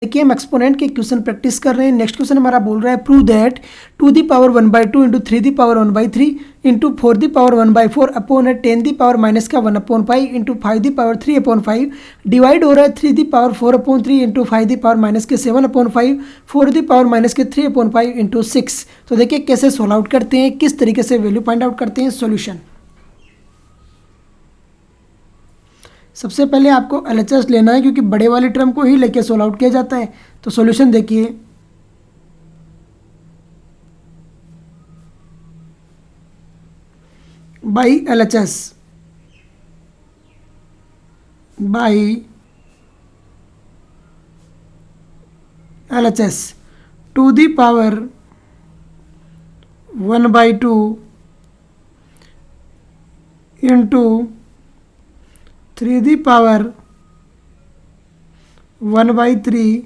देखिए हम एक्सपोनेंट के क्वेश्चन प्रैक्टिस कर रहे हैं। नेक्स्ट क्वेश्चन हमारा बोल रहा है prove that 2^1/2 into 3^1/3 into 4^1/4 upon 10^- का 1/5 इंटू 5^3/5 डिवाइड हो रहा है 3^4/3 इंटू 5^- के 7/5 4^- के 3/5 इंटू 6। तो देखिए कैसे सोल्व आउट करते हैं, किस तरीके से वैल्यू फाइंड आउट करते हैं। सॉल्यूशन सबसे पहले आपको LHS लेना है क्योंकि बड़े वाले टर्म को ही लेके सोल्व आउट किया जाता है। तो सॉल्यूशन देखिए, by LHS 2^1/2 into 3^1/3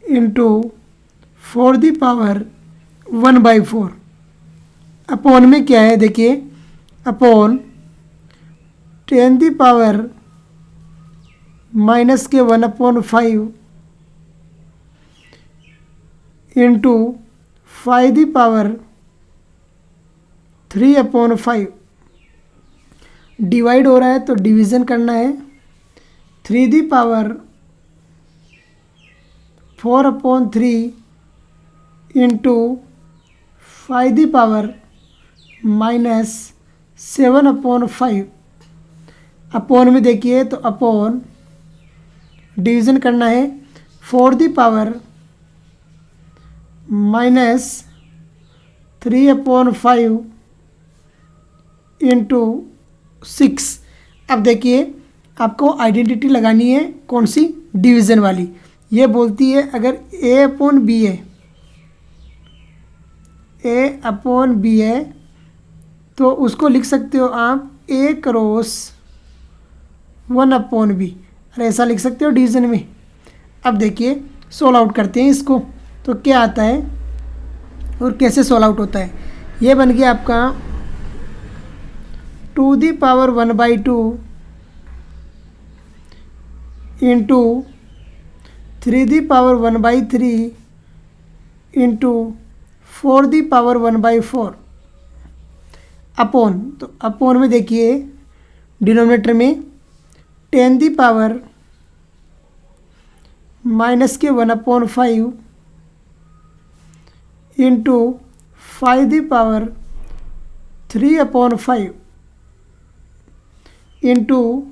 into 4^1/4 upon में क्या है देखिए, अपॉन 10^- के 1/5 इंटू 5^3/5 डिवाइड हो रहा है तो डिवीज़न करना है। 3^4/3 इंटू 5^-7/5 अपॉन में देखिए तो अपॉन डिवीज़न करना है 4^-3/5 इंटू 6। अब देखिए आपको आइडेंटिटी लगानी है, कौन सी, डिवीज़न वाली। ये बोलती है अगर A/B है तो उसको लिख सकते हो आप A×1/B, अरे ऐसा लिख सकते हो डिवीज़न में। अब देखिए सोल्व आउट करते हैं इसको, तो क्या आता है और कैसे सोल्व आउट होता है। ये बन गया आपका 2^1/2 इंटू 3^1/3 इंटू 4^1/4 अपॉन, तो अपॉन में देखिए डिनोमिनेटर में 10^- के 1/5 इंटू 5^3/5 इंटू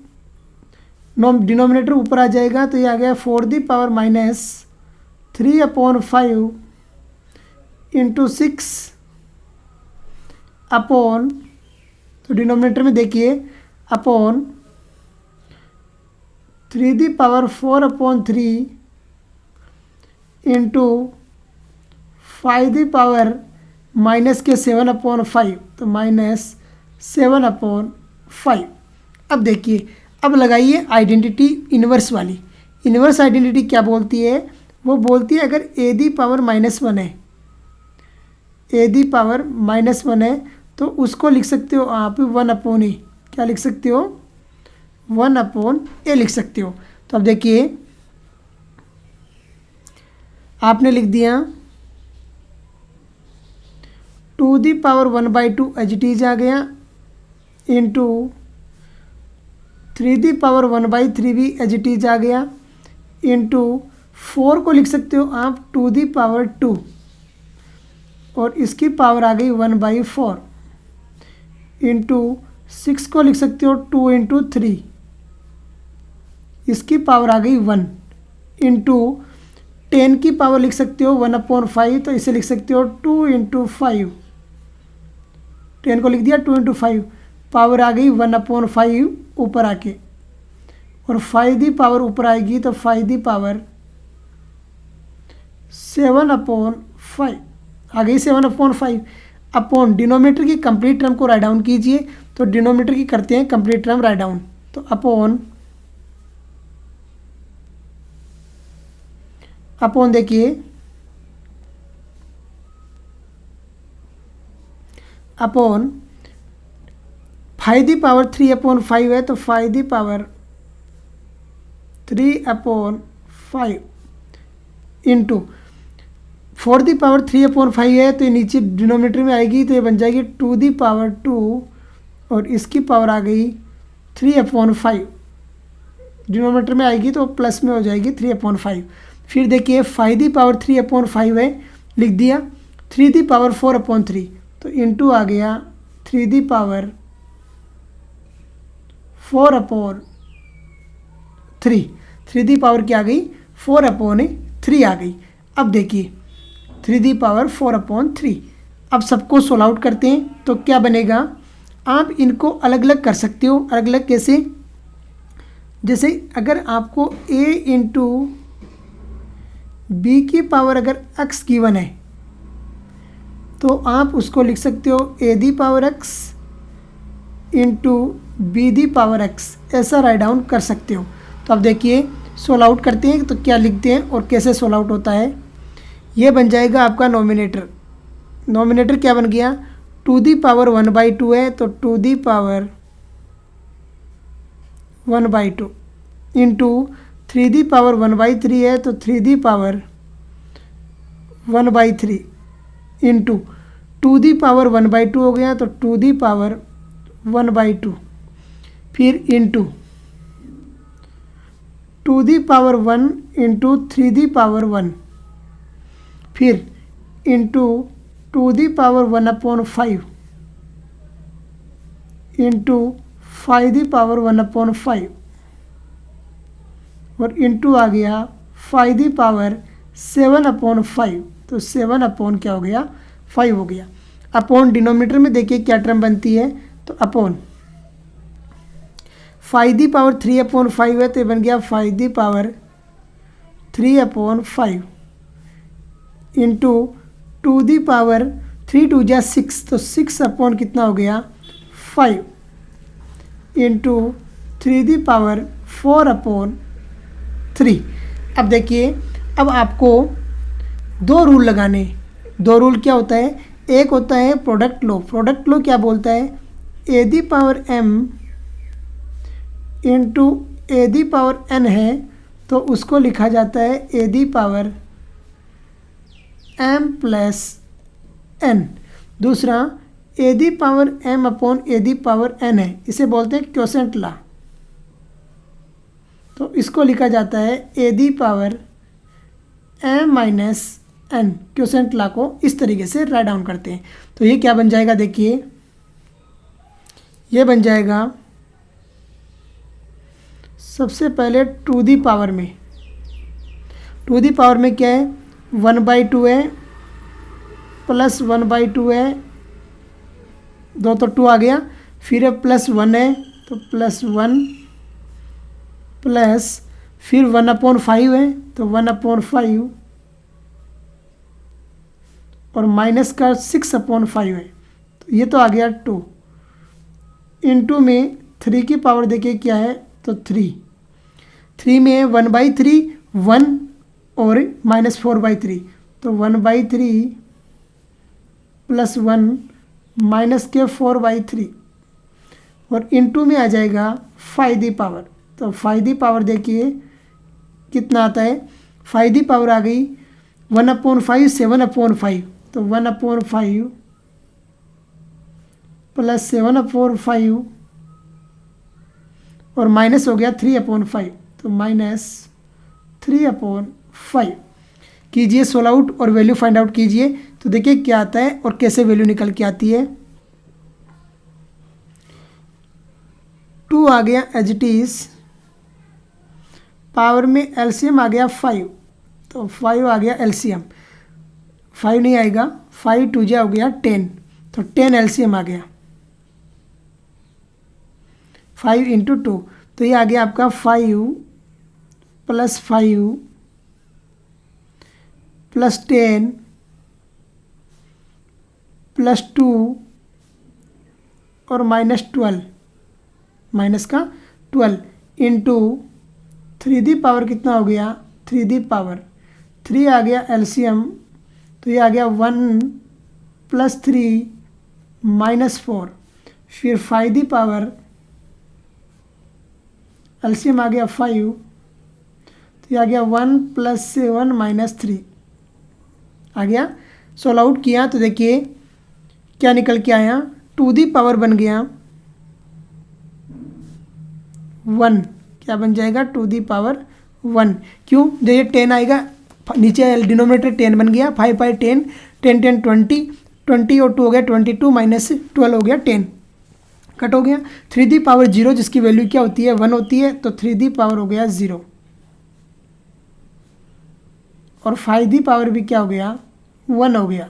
डिनोमिनेटर ऊपर आ जाएगा तो ये आ गया 4^-3/5 इंटू 6 अपॉन, तो डिनोमिनेटर में देखिए अपॉन 3^4/3 इंटू 5^- के 7/5 तो -7/5। अब देखिए, अब लगाइए आइडेंटिटी इन्वर्स वाली। इन्वर्स आइडेंटिटी क्या बोलती है, वो बोलती है अगर A⁻1 है, A⁻1 है तो उसको लिख सकते हो आप 1/A। क्या लिख सकते हो, 1/A लिख सकते हो। तो अब देखिए आपने लिख दिया 2^1/2 एज इट इज आ गया इंटू 3^1/3 भी एज इट इज आ गया इंटू 4 को लिख सकते हो आप 2^2 और इसकी पावर आ गई 1/4 इंटू 6 को लिख सकते हो 2 इंटू 3, इसकी पावर आ गई 1 इंटू 10 की पावर लिख सकते हो 1/5 तो इसे लिख सकते हो 2 इंटू 5। 10 को लिख दिया 2 इंटू 5, पावर आ गई 1/5 ऊपर आके, और 5 दी पावर ऊपर आएगी तो 5 दी पावर 7/5 आ गई। 7/5 अपॉन डिनोमिनेटर की कंप्लीट टर्म को राइट डाउन कीजिए। तो डिनोमिनेटर की करते हैं कंप्लीट टर्म राइट डाउन, तो अपॉन देखिए अपॉन 5^3/5 है तो 5^3/5 इंटू 4^3/5 है तो ये नीचे डिनोमिनेटर में आएगी, तो ये बन जाएगी 2^2 और इसकी पावर आ गई 3/5, डिनोमिनेटर में आएगी तो प्लस में हो जाएगी 3/5। फिर देखिए 5^3/5 है, लिख दिया 3^4/3, तो इंटू आ गया 3^4/3, 3 क्या आ गई 4/3 आ गई। अब देखिए 3^4/3, अब सबको सोल्व आउट करते हैं तो क्या बनेगा, आप इनको अलग अलग कर सकते हो। अलग अलग कैसे, जैसे अगर आपको a इंटू बी की पावर अगर x गिवन है तो आप उसको लिख सकते हो a^x इंटू b^x, ऐसा राइट डाउन कर सकते हो। तो अब देखिए सोल्व आउट करते हैं तो क्या लिखते हैं और कैसे सोल्व आउट होता है। ये बन जाएगा आपका नोमिनेटर, नोमिनेटर क्या बन गया 2^1/2 है तो 2^1/2 इंटू 3^1/3 है तो 3^1/3 इंटू 2^1/2 हो गया तो 2^1/2, फिर इंटू 2^1 इंटू 3^1, फिर इंटू 2^1/5 इंटू 5^1/5 और इंटू आ गया 5^7/5, तो 7 क्या हो गया 5 हो गया। अपॉन डिनोमिनेटर में देखिए क्या टर्म बनती है, तो अपॉन 5^3/5 है तो ये बन गया 5^3/5 इंटू 2^3 तो 6 कितना हो गया 5 इंटू 3^4/3। अब देखिए अब आपको दो रूल लगाने, दो रूल क्या होता है, एक होता है प्रोडक्ट लो। प्रोडक्ट लो क्या बोलता है a^m इंटू a^n है तो उसको लिखा जाता है a^m+n। दूसरा a^m/a^n है, इसे बोलते हैं क्वोशेंट ला, तो इसको लिखा जाता है a^m-n। क्वोशेंट ला को इस तरीके से राइट डाउन करते हैं। तो ये क्या बन जाएगा, देखिए ये बन जाएगा सबसे पहले टू दी पावर में क्या है 1/2 है प्लस 1/2 है, 2 तो 2 आ गया, फिर प्लस 1 है तो +1 प्लस फिर 1/5 है तो 1/5 और माइनस का 6/5 है, तो ये तो आ गया 2 इंटू में 3 की पावर देखिए क्या है तो 3 में 1/3 1 और -4/3 तो 1/3 प्लस 1 माइनस के 4/3 और इंटू में आ जाएगा 5^, तो 5^, देखिए कितना आता है 5^, आ गई 1/5 7/5 तो 1/5 प्लस 7/5 और माइनस हो गया 3/5 तो -3/5। कीजिए सोल्व आउट और वैल्यू फाइंड आउट कीजिए तो देखिए क्या आता है और कैसे वैल्यू निकल के आती है। 2 आ गया एज इट इज़, पावर में एलसीएम आ गया 5 तो 5 आ गया एलसीएम, 5 नहीं आएगा 5 2 जा हो गया 10 तो 10 एलसीएम आ गया 5 इंटू 2 तो ये आ गया आपका 5 प्लस 5 प्लस 10 प्लस 2 और -12 माइनस का 12 इंटू 3^, कितना हो गया 3^, 3 आ गया एलसीएम तो ये आ गया 1 प्लस 3 -4 फिर 5^, एलसीएम आ गया 5 तो ये आ गया 1 + 7 - 3 आ गया। सोल्व आउट किया तो देखिए क्या निकल के आया, टू दी पावर बन गया 1, क्या बन जाएगा, टू दी पावर 1। क्यों, जब ये 10 आएगा नीचे डिनोमिनेटर 10 बन गया, 5 × 10 10 10 20 20 और 2 हो गया 22 - 12 हो गया 10, कट हो गया। 3 दी पावर 0 जिसकी वैल्यू क्या होती है 1 होती है, तो 3 दी पावर हो गया 0 और 5 दी पावर भी क्या हो गया 1 हो गया,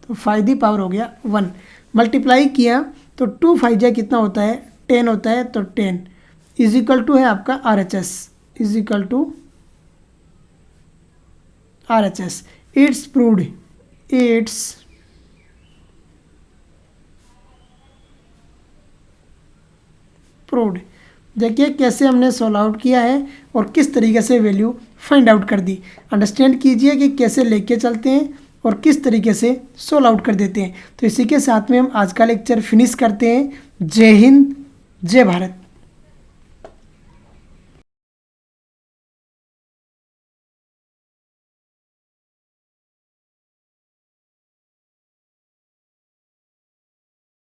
तो 5 दी पावर हो गया 1। मल्टीप्लाई किया तो 2 5 जा कितना होता है 10 होता है, तो 10 = है आपका RHS = RHS। It's proved, it's proved. देखिए कैसे हमने सोल्व आउट किया है और किस तरीके से वैल्यू फाइंड आउट कर दी। अंडरस्टैंड कीजिए कि कैसे लेके चलते हैं और किस तरीके से सोल्व आउट कर देते हैं। तो इसी के साथ में हम आज का लेक्चर फिनिश करते हैं। जय हिंद, जय भारत।